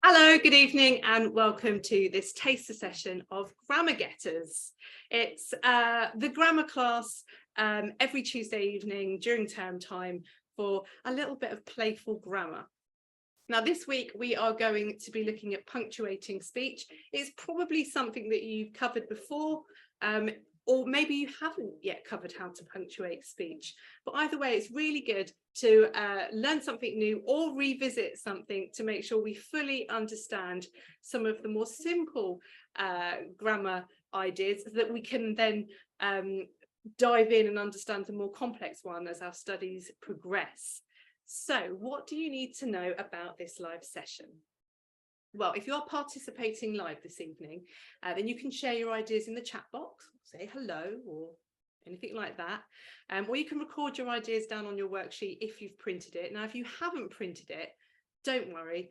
Hello, good evening and welcome to this taster session of Grammar Getters. It's the grammar class every Tuesday evening during term time for a little bit of playful grammar. Now this week we are going to be looking at punctuating speech. It's probably something that you've covered before, or maybe you haven't yet covered how to punctuate speech. But either way, it's really good to learn something new or revisit something to make sure we fully understand some of the more simple grammar ideas so that we can then dive in and understand the more complex one as our studies progress. So what do you need to know about this live session? Well, if you're participating live this evening, then you can share your ideas in the chat box, say hello or anything like that. Or you can record your ideas down on your worksheet if you've printed it. Now, if you haven't printed it, don't worry.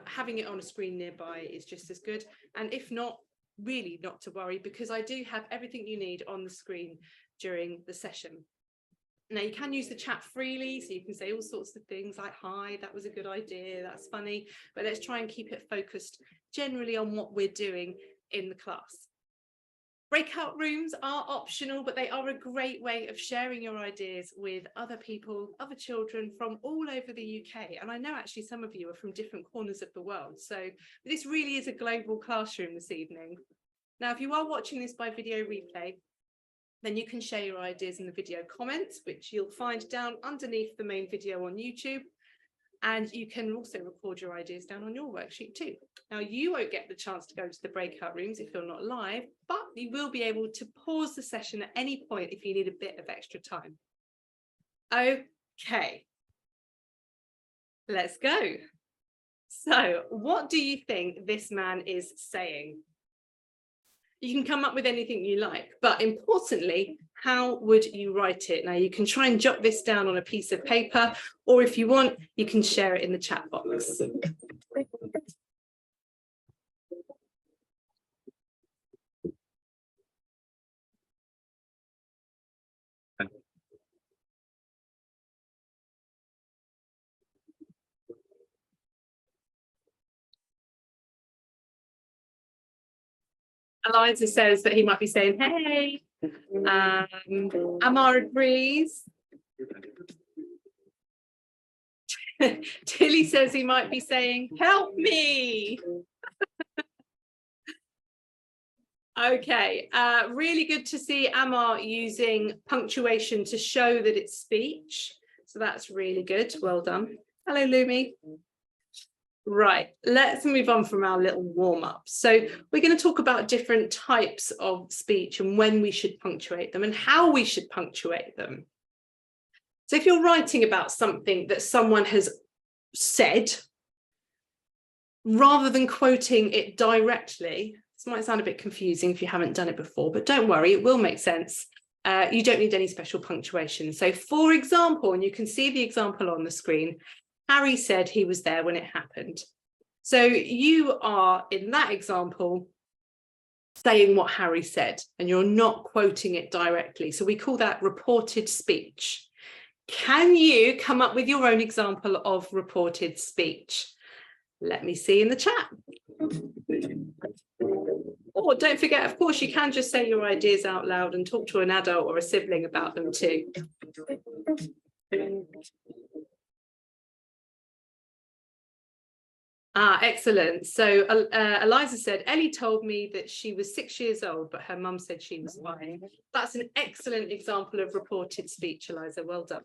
Having it on a screen nearby is just as good. And if not, really not to worry, because I do have everything you need on the screen during the session. Now you can use the chat freely, so you can say all sorts of things like, hi, that was a good idea, that's funny, but let's try and keep it focused generally on what we're doing in the class. Breakout rooms are optional, but they are a great way of sharing your ideas with other people, other children from all over the UK. And I know actually some of you are from different corners of the world. So this really is a global classroom this evening. Now, if you are watching this by video replay, then you can share your ideas in the video comments, which you'll find down underneath the main video on YouTube. And you can also record your ideas down on your worksheet too. Now, you won't get the chance to go to the breakout rooms if you're not live, but you will be able to pause the session at any point if you need a bit of extra time. Okay, let's go. So what do you think this man is saying? You can come up with anything you like, but importantly, how would you write it? Now you can try and jot this down on a piece of paper, or if you want, you can share it in the chat box. Eliza says that he might be saying, hey. Amar agrees. Tilly says he might be saying, help me. Okay, really good to see Amar using punctuation to show that it's speech. So that's really good. Well done. Hello, Lumi. Right, let's move on from our little warm-up. So we're going to talk about different types of speech and when we should punctuate them and how we should punctuate them. So if you're writing about something that someone has said, rather than quoting it directly, this might sound a bit confusing if you haven't done it before, but don't worry, it will make sense. You don't need any special punctuation. So for example, and you can see the example on the screen, Harry said he was there when it happened. So you are, in that example, saying what Harry said, and you're not quoting it directly. So we call that reported speech. Can you come up with your own example of reported speech? Let me see in the chat. Or don't forget, of course, you can just say your ideas out loud and talk to an adult or a sibling about them too. Excellent. So Eliza said, Ellie told me that she was 6 years old, but her mum said she was 5. That's an excellent example of reported speech, Eliza. Well done.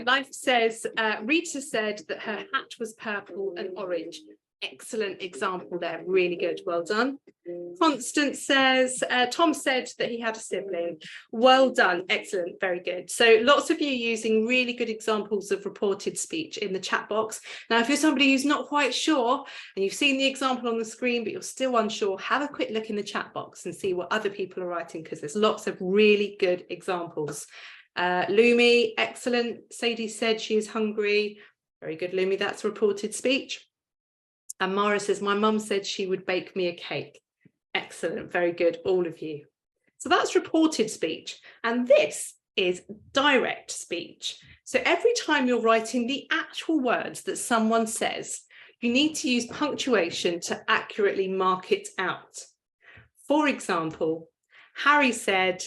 Life says, Rita said that her hat was purple and orange. Excellent example there, really good, well done. Constance says, Tom said that he had a sibling. Well done, excellent, very good. So lots of you using really good examples of reported speech in the chat box. Now, if you're somebody who's not quite sure, and you've seen the example on the screen, but you're still unsure, have a quick look in the chat box and see what other people are writing, because there's lots of really good examples. Lumi, excellent. Sadie said she is hungry. Very good, Lumi, that's reported speech. And Mara says, my mum said she would bake me a cake. Excellent, very good, all of you. So that's reported speech. And this is direct speech. So every time you're writing the actual words that someone says, you need to use punctuation to accurately mark it out. For example, Harry said,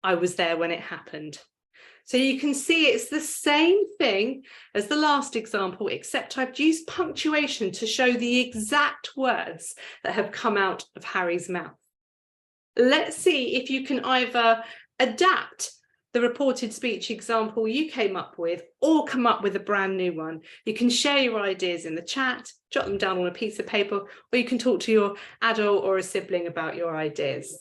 I was there when it happened. So you can see it's the same thing as the last example, except I've used punctuation to show the exact words that have come out of Harry's mouth. Let's see if you can either adapt the reported speech example you came up with or come up with a brand new one. You can share your ideas in the chat, jot them down on a piece of paper, or you can talk to your adult or a sibling about your ideas.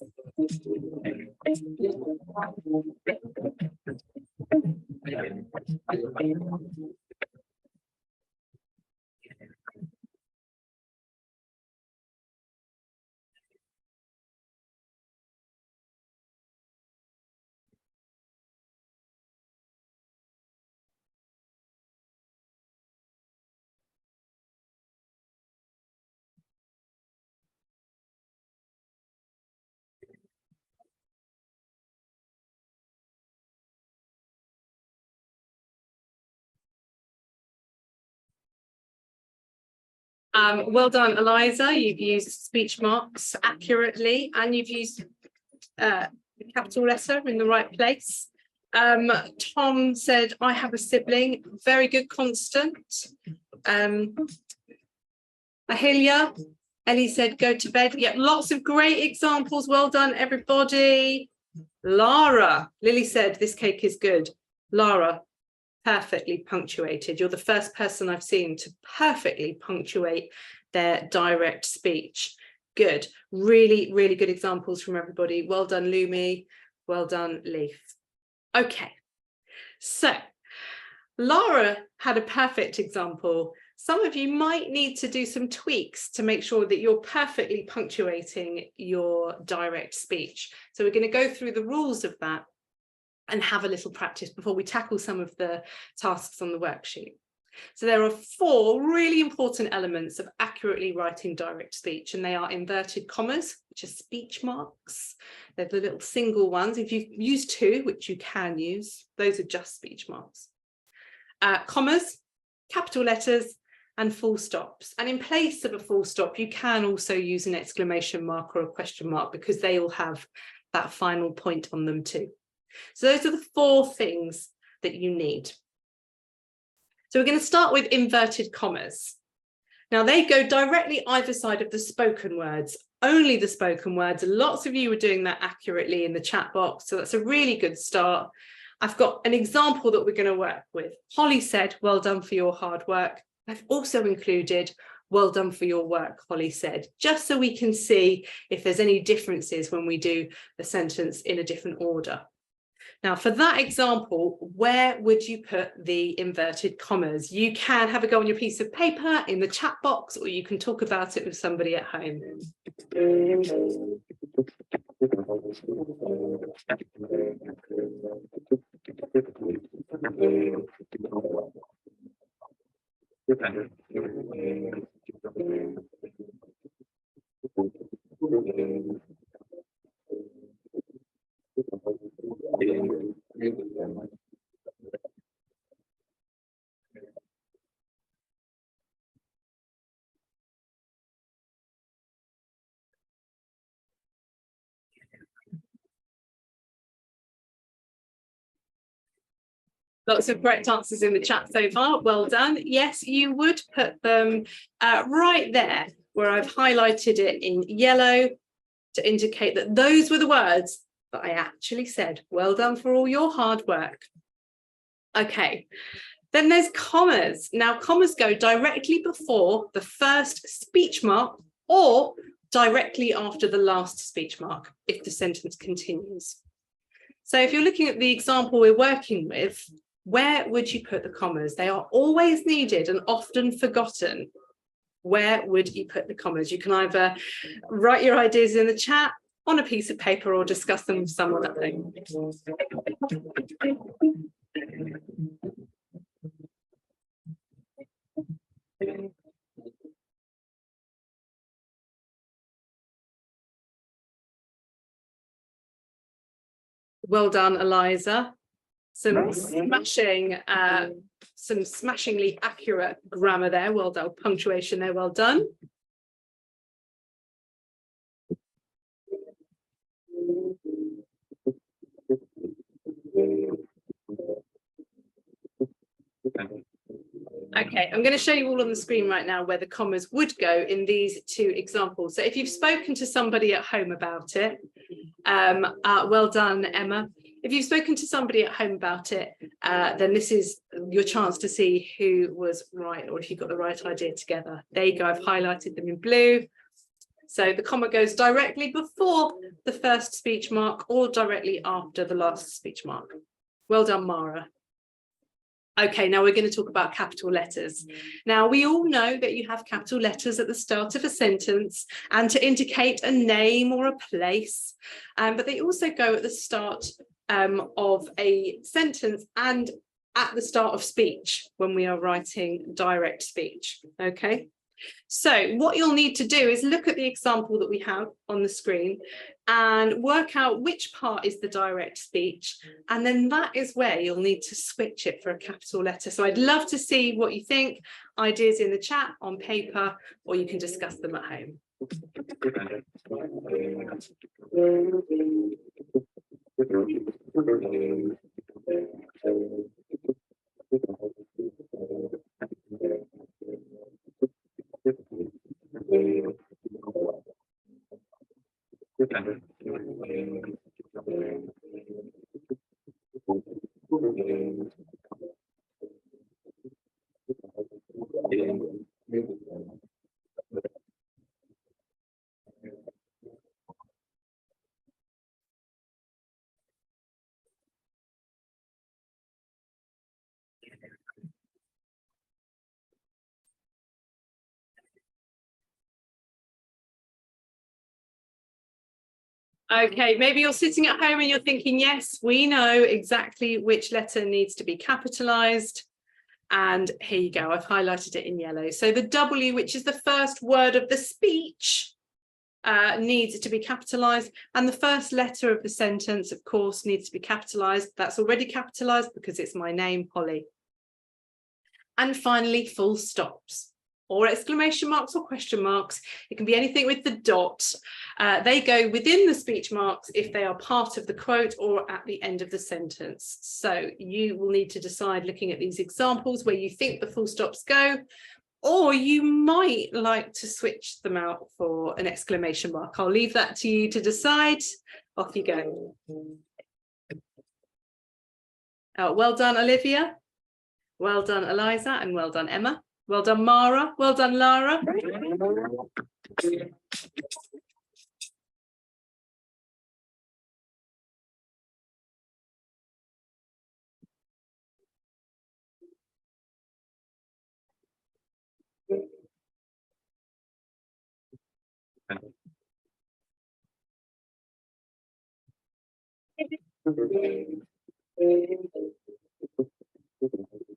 Well done, Eliza. You've used speech marks accurately and you've used the capital letter in the right place. Tom said, I have a sibling. Very good, Constant. Ahilia, Ellie said, go to bed. Yeah, lots of great examples. Well done, everybody. Lara, Lily said, this cake is good. Lara, perfectly punctuated. You're the first person I've seen to perfectly punctuate their direct speech. Good, really, really good examples from everybody. Well done, Lumi. Well done, Leaf. Okay, so Lara had a perfect example. Some of you might need to do some tweaks to make sure that you're perfectly punctuating your direct speech. So we're going to go through the rules of that and have a little practice before we tackle some of the tasks on the worksheet. So there are 4 really important elements of accurately writing direct speech, and they are inverted commas, which are speech marks. They're the little single ones. If you use 2, which you can use, those are just speech marks. Commas, capital letters, and full stops. And in place of a full stop, you can also use an exclamation mark or a question mark, because they all have that final point on them too. So those are the 4 things that you need. So we're going to start with inverted commas. Now they go directly either side of the spoken words, only the spoken words. Lots of you are doing that accurately in the chat box, so that's a really good start. I've got an example that we're going to work with. Holly said, well done for your hard work. I've also included, well done for your work, Holly said, just so we can see if there's any differences when we do the sentence in a different order. Now, for that example, where would you put the inverted commas? You can have a go on your piece of paper in the chat box, or you can talk about it with somebody at home. Lots of correct answers in the chat so far. Well done. Yes, you would put them right there where I've highlighted it in yellow to indicate that those were the words that I actually said. Well done for all your hard work. Okay, Then there's commas. Now, commas go directly before the first speech mark or directly after the last speech mark if the sentence continues. So if you're looking at the example we're working with, where would you put the commas? They are always needed and often forgotten. Where would you put the commas? You can either write your ideas in the chat, on a piece of paper, or discuss them with someone at home. Well done, Eliza. Some smashingly accurate grammar there. Well done. Punctuation there. Well done. Okay, I'm going to show you all on the screen right now where the commas would go in these two examples. So if you've spoken to somebody at home about it, well done, Emma. If you've spoken to somebody at home about it, then this is your chance to see who was right, or if you got the right idea together. There you go, I've highlighted them in blue. So the comma goes directly before the first speech mark or directly after the last speech mark. Well done, Mara. Okay, now we're going to talk about capital letters. Now, we all know that you have capital letters at the start of a sentence and to indicate a name or a place, but they also go at the start of a sentence and at the start of speech when we are writing direct speech. Okay, so what you'll need to do is look at the example that we have on the screen and work out which part is the direct speech, and then that is where you'll need to switch it for a capital letter. So I'd love to see what you think, ideas in the chat, on paper, or you can discuss them at home. Okay, maybe you're sitting at home and you're thinking, yes, we know exactly which letter needs to be capitalized. And here you go, I've highlighted it in yellow. So the W, which is the first word of the speech, needs to be capitalized. And the first letter of the sentence, of course, needs to be capitalized. That's already capitalized because it's my name, Holly. And finally, full stops, or exclamation marks or question marks. It can be anything with the dot. They go within the speech marks if they are part of the quote or at the end of the sentence. So you will need to decide, looking at these examples, where you think the full stops go, or you might like to switch them out for an exclamation mark. I'll leave that to you to decide. Off you go. Well done, Olivia. Well done, Eliza, and well done, Emma. Well done, Mara. Well done, Lara.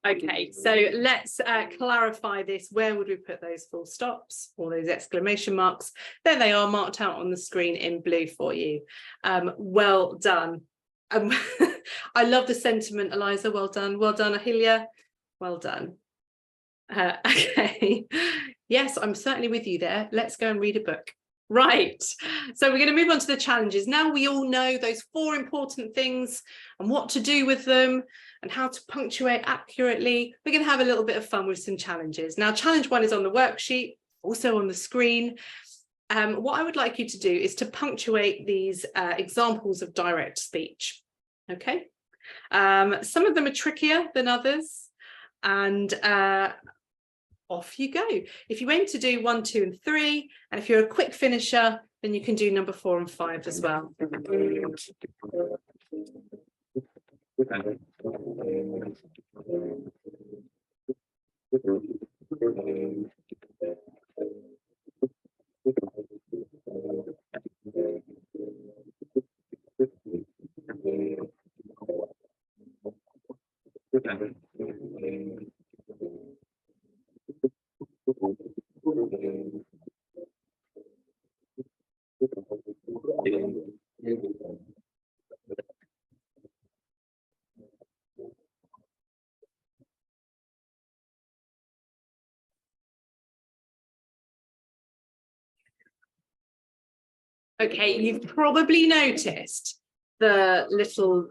Okay, so let's clarify this. Where would we put those full stops or those exclamation marks? There they are, marked out on the screen in blue for you. Well done. I love the sentiment, Eliza. Well done. Well done, Ahilia. Well done. Okay. Yes, I'm certainly with you there. Let's go and read a book. Right, so we're going to move on to the challenges. Now we all know those 4 important things and what to do with them and how to punctuate accurately. We're going to have a little bit of fun with some challenges. Now, challenge 1 is on the worksheet, also on the screen. What I would like you to do is to punctuate these examples of direct speech. Okay, some of them are trickier than others. and off you go. If you aim to do 1, 2, and 3, and if you're a quick finisher, then you can do number 4 and 5 as well. Okay, you've probably noticed the little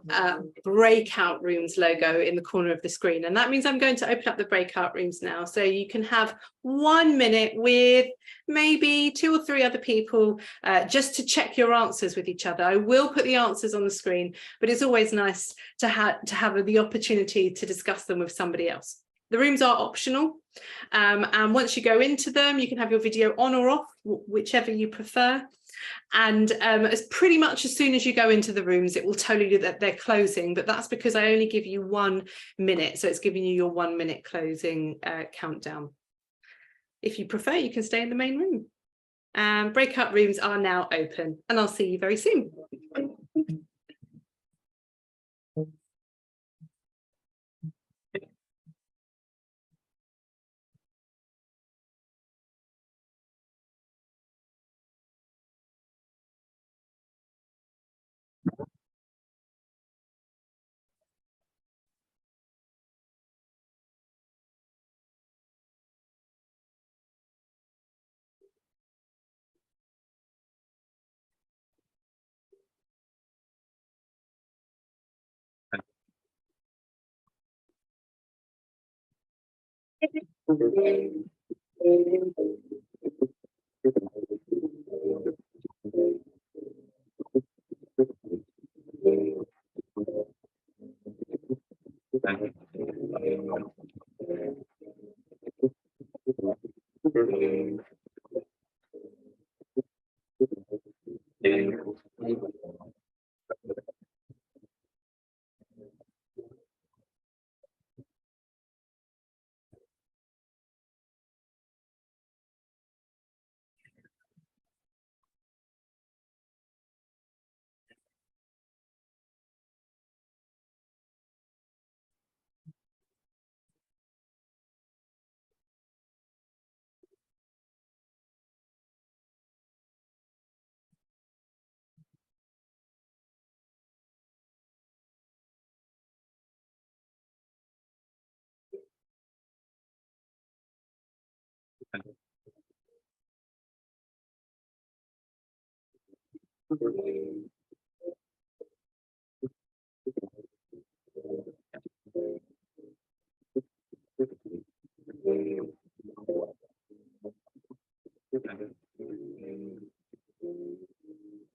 breakout rooms logo in the corner of the screen, and that means I'm going to open up the breakout rooms now, so you can have 1 minute with maybe 2 or 3 other people just to check your answers with each other. I will put the answers on the screen, but it's always nice to have the opportunity to discuss them with somebody else. The rooms are optional, and once you go into them, you can have your video on or off, whichever you prefer. And as pretty much as soon as you go into the rooms, it will tell you that they're closing, but that's because I only give you 1 minute, so it's giving you your 1 minute closing countdown. If you prefer, you can stay in the main room. Breakout rooms are now open, and I'll see you very soon.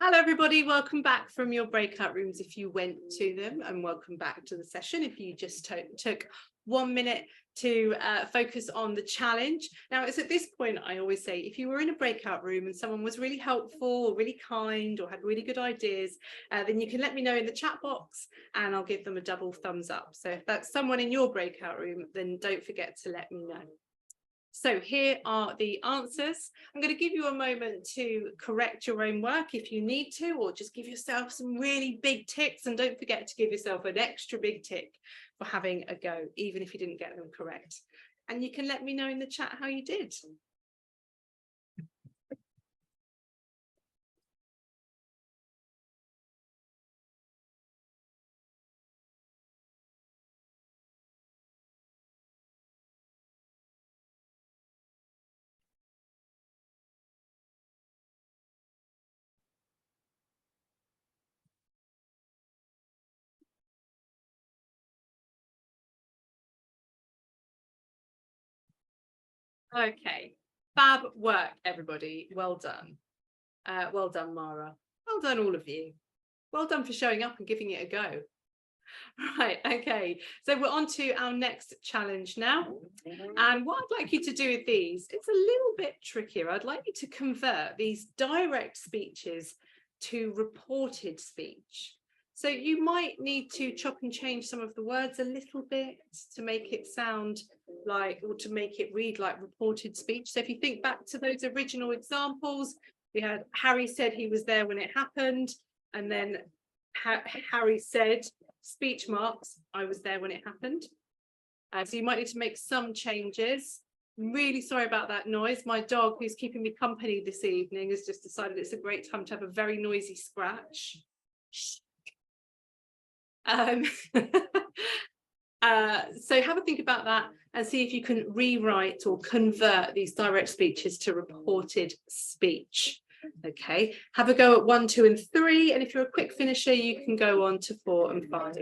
Hello everybody, welcome back from your breakout rooms if you went to them, and welcome back to the session if you just took 1 minute to focus on the challenge. Now, it's at this point I always say, if you were in a breakout room and someone was really helpful or really kind or had really good ideas, then you can let me know in the chat box and I'll give them a double thumbs up. So if that's someone in your breakout room, then don't forget to let me know. So here are the answers. I'm going to give you a moment to correct your own work if you need to, or just give yourself some really big ticks, and don't forget to give yourself an extra big tick for having a go, even if you didn't get them correct. And you can let me know in the chat how you did. Okay, fab work, everybody. Well done. Well done, Mara. Well done, all of you. Well done for showing up and giving it a go. Right, okay, so we're on to our next challenge now. And what I'd like you to do with these, it's a little bit trickier. I'd like you to convert these direct speeches to reported speech. So you might need to chop and change some of the words a little bit to make it sound like, or to make it read like reported speech. So if you think back to those original examples, we had Harry said he was there when it happened, and then Harry said, speech marks, I was there when it happened. So you might need to make some changes. I'm really sorry about that noise. My dog, who's keeping me company this evening, has just decided it's a great time to have a very noisy scratch. So have a think about that and see if you can rewrite or convert these direct speeches to reported speech. Okay, have a go at 1, 2, and 3, and if you're a quick finisher, you can go on to 4 and 5.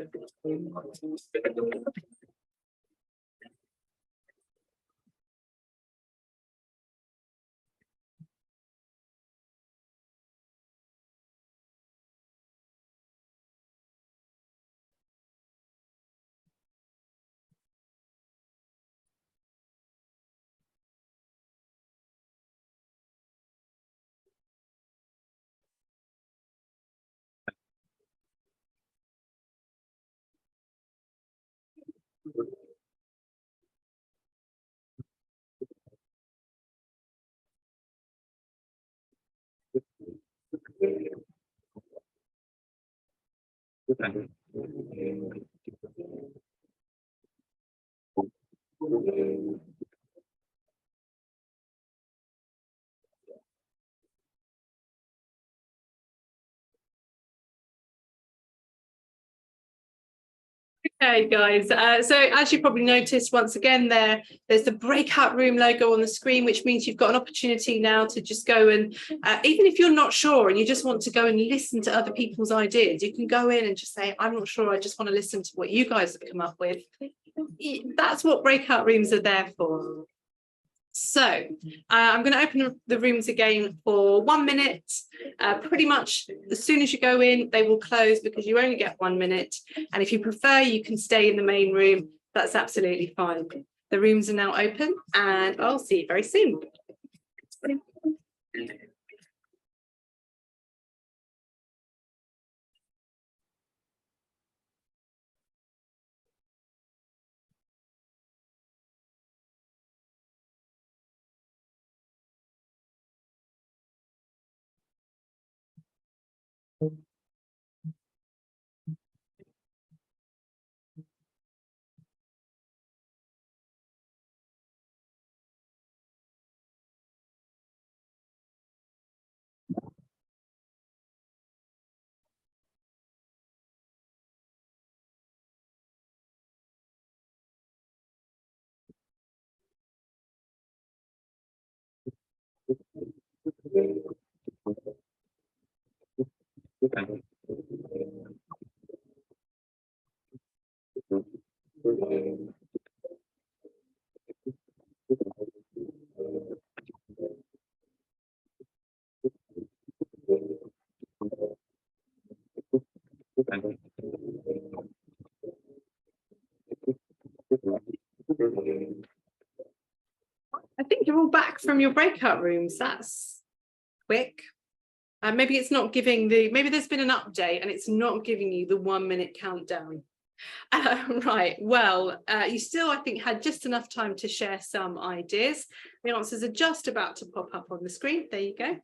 Okay, guys, so as you probably noticed, once again, there's the breakout room logo on the screen, which means you've got an opportunity now to just go and, even if you're not sure and you just want to go and listen to other people's ideas, you can go in and just say, I'm not sure, I just want to listen to what you guys have come up with. That's what breakout rooms are there for. So I'm going to open the rooms again for 1 minute. Pretty much as soon as you go in, they will close because you only get 1 minute. And if you prefer, you can stay in the main room. That's absolutely fine. The rooms are now open and I'll see you very soon. I think you're all back from your breakout rooms. That's quick. Maybe it's not giving maybe there's been an update and it's not giving you the 1 minute countdown. Right, well, you still, I think, had just enough time to share some ideas. The answers are just about to pop up on the screen. There you go.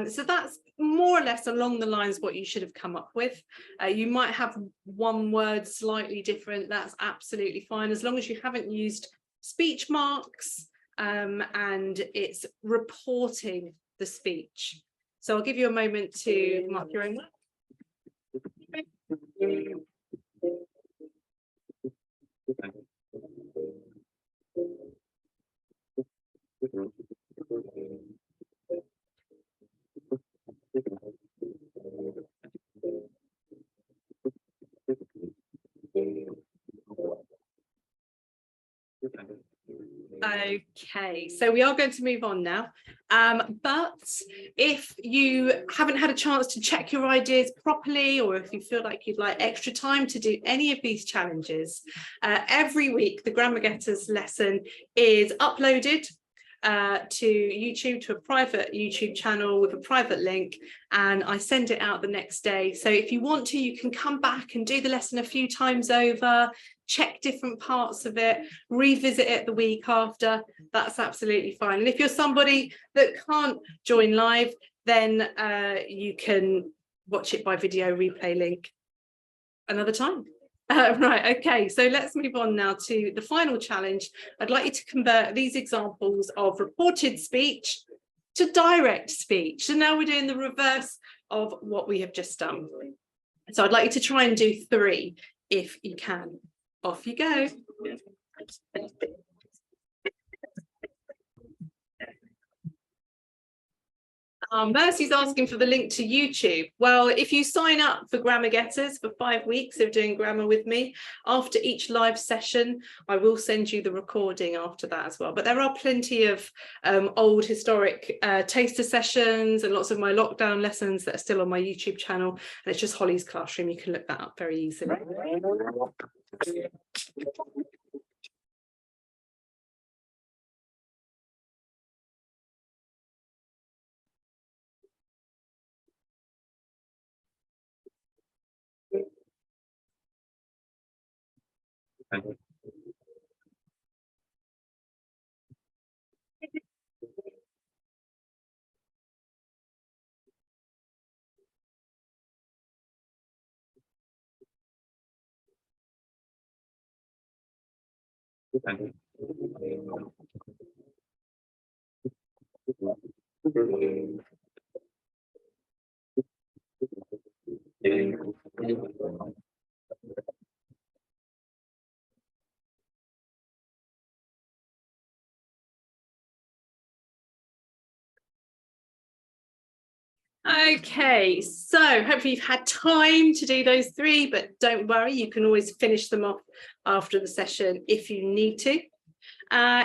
So that's more or less along the lines what you should have come up with. You might have one word slightly different. That's absolutely fine, as long as you haven't used speech marks and it's reporting the speech. So I'll give you a moment to mark your own work. Okay, so we are going to move on now. But if you haven't had a chance to check your ideas properly, or if you feel like you'd like extra time to do any of these challenges, every week the Grammar Getters lesson is uploaded to YouTube, to a private YouTube channel with a private link, and I send it out the next day. So if you want to, you can come back and do the lesson a few times over, check different parts of it, revisit it the week after. That's absolutely fine. And if you're somebody that can't join live, then you can watch it by video replay link another time. Right, okay, so let's move on now to the final challenge. I'd like you to convert these examples of reported speech to direct speech. So now we're doing the reverse of what we have just done. So I'd like you to try and do 3 if you can. Off you go. Mercy's asking for the link to YouTube. Well, if you sign up for Grammar Getters for 5 weeks of doing grammar with me, after each live session, I will send you the recording after that as well. But there are plenty of old historic taster sessions and lots of my lockdown lessons that are still on my YouTube channel. And it's just Holly's Classroom. You can look that up very easily. Okay, so hopefully you've had time to do those 3, but don't worry, you can always finish them off after the session if you need to.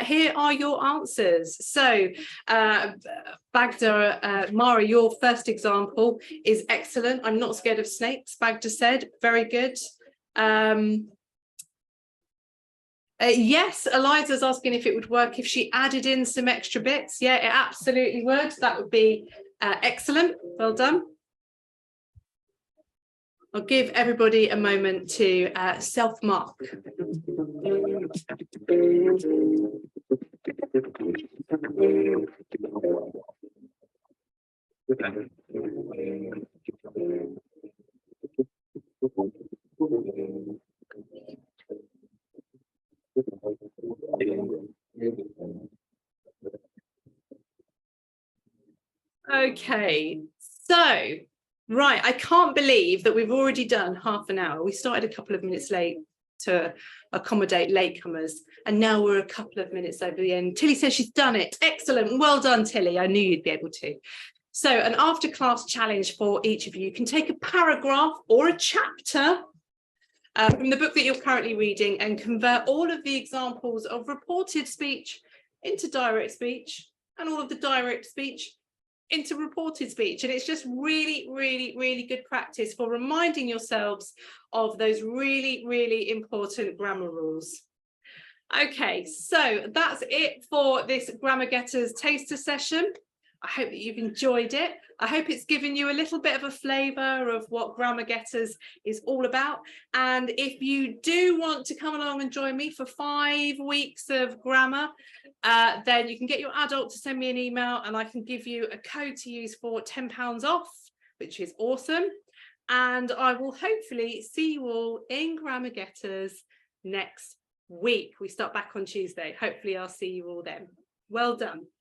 Here are your answers. So Bagda, Mara, your first example is excellent. I'm not scared of snakes, Bagda said. Very good. Yes, Eliza's asking if it would work if she added in some extra bits. Yeah, it absolutely would. That would be excellent. Well done. I'll give everybody a moment to self-mark. Okay, so, right, I can't believe that we've already done half an hour. We started a couple of minutes late to accommodate latecomers, and now we're a couple of minutes over the end. Tilly says she's done it. Excellent. Well done, Tilly. I knew you'd be able to. So an after-class challenge for each of you. You can take a paragraph or a chapter from the book that you're currently reading and convert all of the examples of reported speech into direct speech, and all of the direct speech into reported speech. And it's just really, really, really good practice for reminding yourselves of those really, really important grammar rules. Okay, so that's it for this Grammar Getters taster session. I hope that you've enjoyed it. I hope it's given you a little bit of a flavour of what Grammar Getters is all about. And if you do want to come along and join me for 5 weeks of grammar, then you can get your adult to send me an email and I can give you a code to use for £10 off, which is awesome. And I will hopefully see you all in Grammar Getters next week. We start back on Tuesday. Hopefully I'll see you all then. Well done.